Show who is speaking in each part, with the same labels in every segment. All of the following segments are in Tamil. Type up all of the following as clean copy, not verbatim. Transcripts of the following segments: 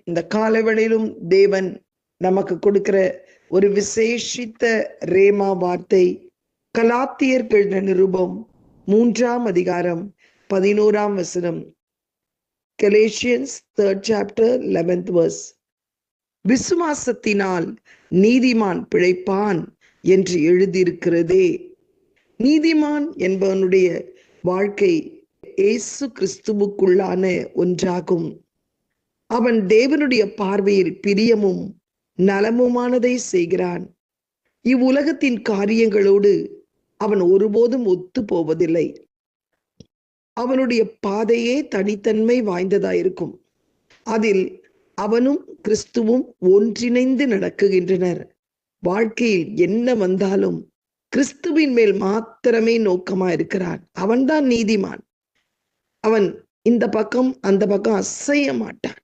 Speaker 1: இந்த காலவெளியிலும் தேவன் நமக்கு கொடுக்கிற ஒரு விசேஷித்த ரேமா வார்த்தை கலாத்தியர்கள் நிருபம் 3ஆம் அதிகாரம் 11ஆம் வசனம். Galatians 3rd chapter 11th verse. விசுவாசத்தினால் நீதிமான் பிழைப்பான் என்று எழுதியிருக்கிறதே. நீதிமான் என்பவனுடைய வாழ்க்கை இயேசு கிறிஸ்துவுக்குள்ளான ஒன்றாகும். அவன் தேவனுடைய பார்வையில் பிரியமும் நலமுமானதை செய்கிறான். இவ்வுலகத்தின் காரியங்களோடு அவன் ஒருபோதும் ஒத்து போவதில்லை. அவனுடைய பாதையே தனித்தன்மை வாய்ந்ததாயிருக்கும். அதில் அவனும் கிறிஸ்துவும் ஒன்றிணைந்து நடக்குகின்றனர். வாழ்க்கையில் என்ன வந்தாலும் கிறிஸ்துவின் மேல் மாத்திரமே நோக்கமா இருக்கிறான். அவன்தான் நீதிமான். அவன் இந்த பக்கம் அந்த பக்கம் அசைய மாட்டான்.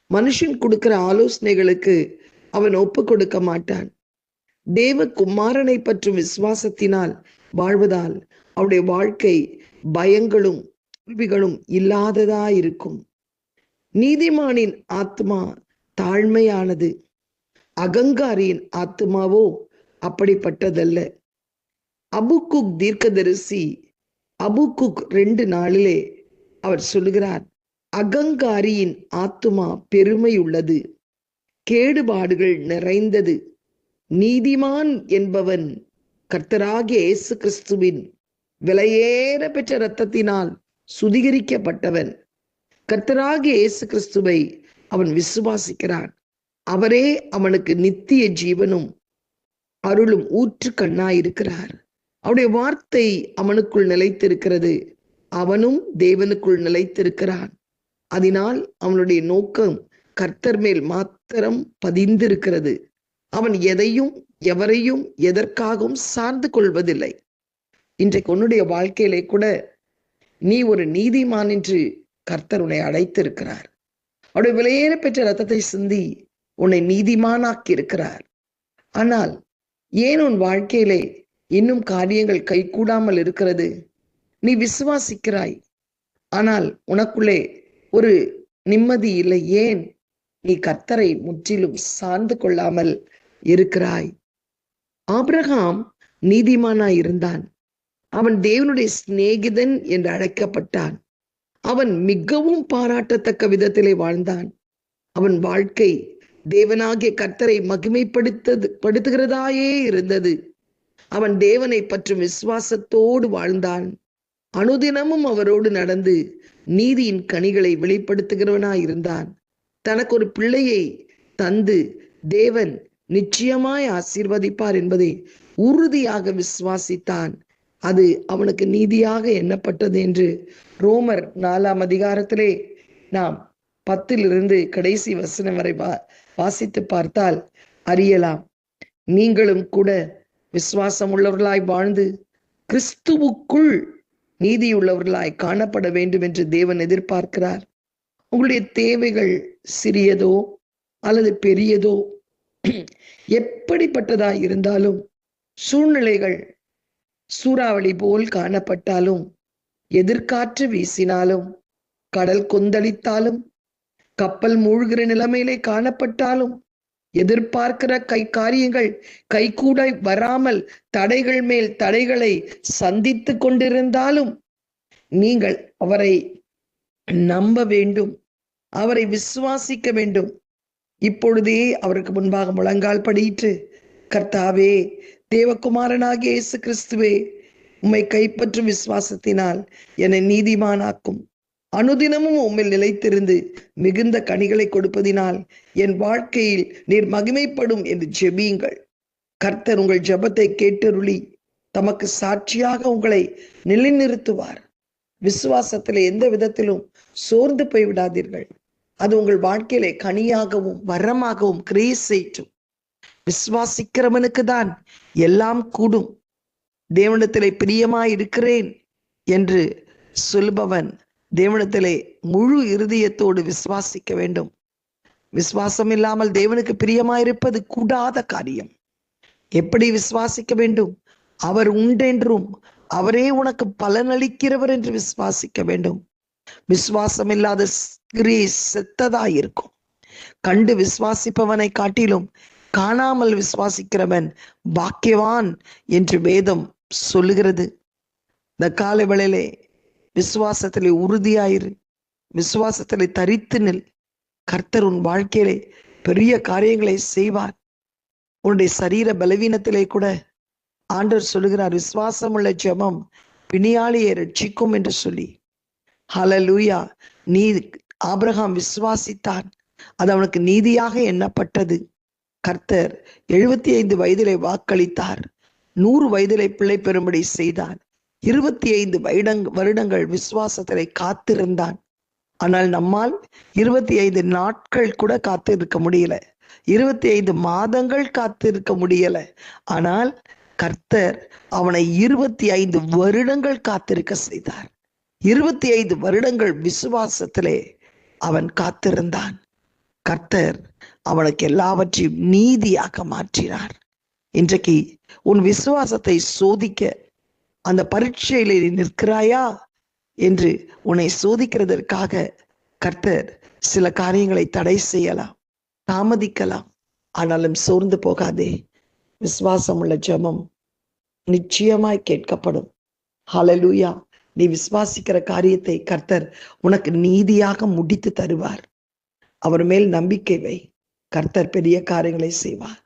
Speaker 1: மனுஷன் கொடுக்கிற ஆலோசனைகளுக்கு அவன் ஒப்பு கொடுக்க மாட்டான். தேவ குமாரனை பற்றும் விசுவாசத்தினால் வாழ்வதால் அவருடைய வாழ்க்கை பயங்களும் தோல்விகளும் இல்லாததா இருக்கும். நீதிமானின் ஆத்மா தாழ்மையானது, அகங்காரியின் ஆத்மாவோ அப்படிப்பட்டதல்ல. அபுக்குக் தீர்க்கதரிசி அபுக்குக் 2:4 அவர் சொல்லுகிறார், அகங்காரியின் ஆத்துமா பெருமையுள்ளது, கேடுபாடுகள் நிறைந்தது. நீதிமான் என்பவன் கர்த்தராகிய இயேசு கிறிஸ்துவின் விலையேற பெற்ற இரத்தத்தினால் சுத்திகரிக்கப்பட்டவன். கர்த்தராகிய இயேசு கிறிஸ்துவை அவன் விசுவாசிக்கிறான். அவரே அவனுக்கு நித்திய ஜீவனும் அருளும் ஊற்று கண்ணாயிருக்கிறார். அவருடைய வார்த்தை அவனுக்குள் நிலைத்திருக்கிறது. அவனும் தேவனுக்குள் நிலைத்திருக்கிறான். அதனால் அவனுடைய நோக்கம் கர்த்தர் மேல் மாத்திரம் பதிந்திருக்கிறது. அவன் எதையும் எவரையும் எதற்காகவும் சார்ந்து கொள்வதில்லை. இன்றைக்கு உன்னுடைய வாழ்க்கையிலே கூட நீ ஒரு நீதிமான் என்று கர்த்தர் உன்னை அழைத்திருக்கிறார். அவருடைய விலையேற பெற்ற இரத்தத்தை சிந்தி உன்னை நீதிமானாக்கி இருக்கிறார். ஆனால் ஏன் உன் வாழ்க்கையிலே இன்னும் காரியங்கள் கைகூடாமல் இருக்கிறது? நீ விசுவாசிக்கிறாய், ஆனால் உனக்குள்ளே ஒரு நிம்மதி இல்லை. ஏன்? நீ கர்த்தரை முற்றிலும் சார்ந்து கொள்ளாமல் இருக்கிறாய். ஆபிரகாம் நீதிமானாய் இருந்தான். அவன் தேவனுடைய சிநேகிதன் என்று அழைக்கப்பட்டான். அவன் மிகவும் பாராட்டத்தக்க விதத்திலே வாழ்ந்தான். அவன் வாழ்க்கை தேவனாகிய கர்த்தரை மகிமைப்படுத்துகிறதாயே இருந்தது. அவன் தேவனை பற்றும் விசுவாசத்தோடு வாழ்ந்தான். அனுதினமும் அவரோடு நடந்து நீதியின் கனிகளை வெளிப்படுத்துகிறவனாயிருந்தான். தனக்கு ஒரு பிள்ளையை தந்து தேவன் நிச்சயமாய் ஆசீர்வதிப்பார் என்பதை உறுதியாக விசுவாசித்தான். அது அவனுக்கு நீதியாக எண்ணப்பட்டது என்று ரோமர் 4ஆம் அதிகாரத்திலே நாம் 10 கடைசி வசனம் வரை வாசித்து பார்த்தால் அறியலாம். நீங்களும் கூட விசுவாசம் உள்ளவர்களாய் வாழ்ந்து கிறிஸ்துவுக்குள் நீதியுள்ளவர்களாய் காணப்பட வேண்டும் என்று தேவன் எதிர்பார்க்கிறார். உங்களுடைய தேவைகள் சிறியதோ அல்லது பெரியதோ, எப்படிப்பட்டதாய் இருந்தாலும், சூழ்நிலைகள் சூறாவளி போல் காணப்பட்டாலும், எதிர்காற்று வீசினாலும், கடல் கொந்தளித்தாலும், கப்பல் மூழ்கிற நிலைமையிலே காணப்பட்டாலும், எதிர்பார்க்கிற காரியங்கள் கைகூட வராமல் தடைகள் மேல் தடைகளை சந்தித்து கொண்டிருந்தாலும், நீங்கள் அவரை நம்ப வேண்டும், அவரை விசுவாசிக்க வேண்டும். இப்பொழுதே அவருக்கு முன்பாக முழங்கால் படியிட்டு, கர்த்தாவே, தேவகுமாரனாகிய இயேசு கிறிஸ்துவே, உம்மை கைப்பற்றும் விசுவாசத்தினால் என்னை நீதிமானாக்கும். அனுதினமும் உம்மில் நிலைத்திருந்து மிகுந்த கனிகளை கொடுப்பதினால் என் வாழ்க்கையில் நீர் மகிமைப்படும் என்று ஜெபியுங்கள். கர்த்தர் உங்கள் ஜெபத்தை கேட்டருளி தமக்கு சாட்சியாக உங்களை நிலைநிறுத்துவார். விசுவாசத்திலே எந்த விதத்திலும் சோர்ந்து போய்விடாதீர்கள். அது உங்கள் வாழ்க்கையிலே கனியாகவும் வரமாகவும் கிரியை செய்யும். விசுவாசிக்கிறவனுக்கு தான் எல்லாம் கூடும். தேவனிடத்திலே பிரியமாய் இருக்கிறேன் என்று சொல்பவன் தேவனிடத்திலே முழு இருதயத்தோடு விசுவாசிக்க வேண்டும். விசுவாசம் இல்லாமல் தேவனுக்கு பிரியமாயிருப்பது கூடாத காரியம். எப்படி விசுவாசிக்க வேண்டும்? அவர் உண்டென்றும் அவரே உனக்கு பலனளிக்கிறவர் என்று விசுவாசிக்க வேண்டும். விசுவாசம் இல்லாத கிரியை செத்ததாயிருக்கும். கண்டு விசுவாசிப்பவனை காட்டிலும் காணாமல் விசுவாசிக்கிறவன் பாக்கியவான் என்று வேதம் சொல்லுகிறது. இந்த காலை வேளையிலே விசுவாசத்திலே உறுதியாயிரு, விசுவாசத்திலே தரித்து நில். கர்த்தர் உன் வாழ்க்கையிலே பெரிய காரியங்களை செய்வார். உன்னுடைய சரீர பலவீனத்திலே கூட ஆண்டவர் சொல்லுகிறார், விசுவாசம் உள்ள ஜெபம் பிணியாளியை ரட்சிக்கும் என்று சொல்லி. ஹல்லேலூயா. நீ ஆபிரகாம் விசுவாசித்தான், அது அவனுக்கு நீதியாக எண்ணப்பட்டது. கர்த்தர் 75 வயதிலே வாக்களித்தார், 100 வயதிலே பிள்ளை பெறும்படி செய்தார். 25 வருடங்கள் விசுவாசத்திலே காத்திருந்தான். ஆனால் நம்மால் 25 நாட்கள் கூட காத்திருக்க முடியல, 25 மாதங்கள் காத்திருக்க முடியல. ஆனால் கர்த்தர் அவனை 25 வருடங்கள் காத்திருக்க செய்தார். 25 வருடங்கள் விசுவாசத்திலே அவன் காத்திருந்தான். கர்த்தர் அவனுக்கு எல்லாவற்றையும் நீதியாக மாற்றினார். இன்றைக்கு உன் விசுவாசத்தை சோதிக்க அந்த பரீட்சையிலே நிற்கிறாயா என்று உன்னை சோதிக்கிறதற்காக கர்த்தர் சில காரியங்களை தடை செய்யலாம், தாமதிக்கலாம். ஆனாலும் சோர்ந்து போகாதே. விசுவாசம் உள்ள ஜெபம் நிச்சயமாய் கேட்கப்படும். ஹல்லேலூயா. நீ விசுவாசிக்கிற காரியத்தை கர்த்தர் உனக்கு நீதியாக முடித்து தருவார். அவர் மேல் நம்பிக்கை வை, கர்த்தர் பெரிய காரியங்களை செய்வார்.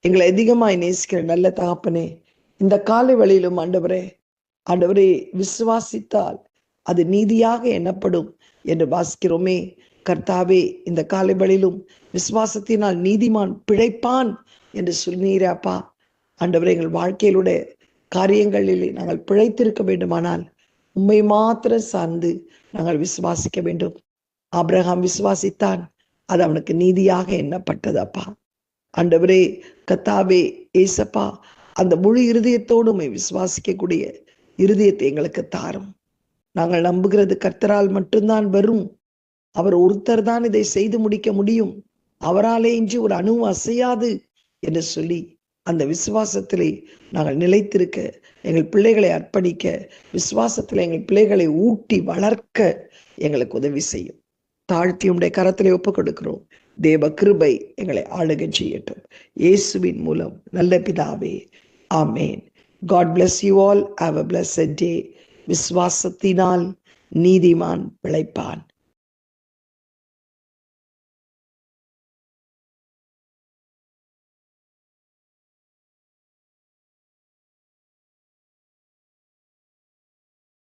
Speaker 1: எங்களை அதிகமாய் நேசிக்கிற நல்ல தகப்பனே, இந்த காலை வேளையிலும் ஆண்டவரே விசுவாசித்தால் அது நீதியாக எண்ணப்படும் என்று வாசிக்கிறோமே. கர்த்தாவே, இந்த காலை வேளையிலும் விசுவாசத்தினால் நீதிமான் பிழைப்பான் என்று சொன்னீராப்பா. ஆண்டவரே, எங்கள் வாழ்க்கையிலுடைய காரியங்களில் நாங்கள் பிழைத்திருக்க வேண்டுமானால் உம்மை மாத்திரம் சார்ந்து நாங்கள் விசுவாசிக்க வேண்டும். ஆபிரகாம் விசுவாசித்தான், அது அவனுக்கு நீதியாக எண்ணப்பட்டது. அப்பா ஆண்டவரே, கர்த்தாவே, ஏசப்பா, அந்த முழு இருதயத்தோடு உம்மை விசுவாசிக்கக்கூடிய இருதயத்தை எங்களுக்கு தாரும். நாங்கள் நம்புகிறது கர்த்தரால் மட்டும்தான் வரும். அவர் ஒருத்தர் தான் இதை செய்து முடிக்க முடியும், அவராலே இன்றி ஒரு அணு அசையாது என்று சொல்லி அந்த விசுவாசத்திலே நாங்கள் நிலைத்திருக்க, எங்கள் பிள்ளைகளை அர்ப்பணிக்க, விசுவாசத்தில் எங்கள் பிள்ளைகளை ஊட்டி வளர்க்க எங்களுக்கு உதவி செய்யும். தாழ்த்தி உடைய கரத்திலே ஒப்புக் கொடுக்கிறோம். தேவ கிருபை எங்களை ஆளுகை செய்யட்டும். இயேசுவின் மூலம் நல்ல பிதாவே, ஆமேன். God bless you all. Have a blessed day. விசுவாசத்தினால் நீதிமான் பிழைப்பான்.